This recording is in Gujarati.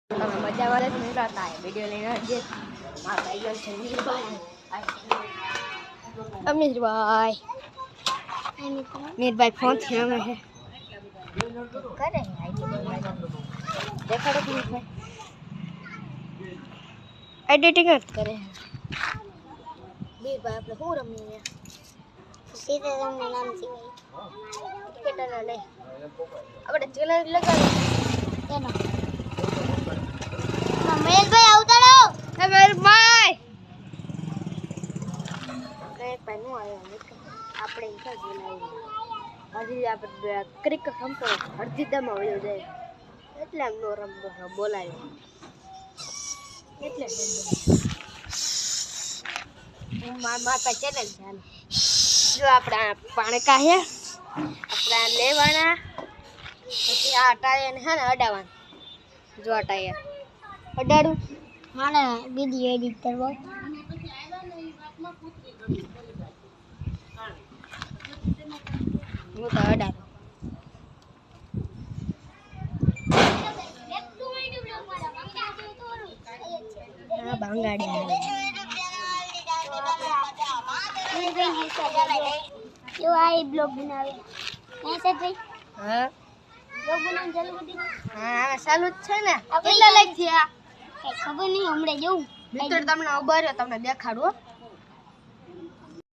તમે મજા વાળે જ નીકળતા વિડીયો લઈને જે મારા ભાઈ ગયો છે મીરભાઈ ફોન થી રમે છે કરે દેખાડો મીરભાઈ એડિટિંગ જ કરે મીરભાઈ આપણે શું રમીએ સીતારામનું નામ સિવાય કેટલા લે આપણે ચેલેન્જ લગાવી એનો મહેશભાઈ આવતાડો હે મહેશભાઈ કઈ ભાઈ નું આવ્યો આપણે ઈખા બોલાવી હજી આપણે ક્રિકેટ રમતો અડધી દમાં વયો જાય એટલે એમ નો રમતો બોલાવ્યો એટલે મારા પાસે ચેલેન્જ છે જો આપણા પાણી કાહે આપણા લેવાના પછી આ ટાયર છે ને અડાવવાનું જો આ ટાયર અડાડું મારે વિડીયો એડિટ કરવો હું તો અડાડું હા ભાંગાડી જો આ બ્લોગ બનાવે મેસેજ ભાઈ હા બ્લોગ બનાવવાનું ચાલુ કરી દીધું હા ચાલુ જ છે ને કેટલા લાઈક થયા કઈ ખબર નહીં હમણાં જોઉં મિત્ર તમને ઉભા રહ્યો તમને દેખાડું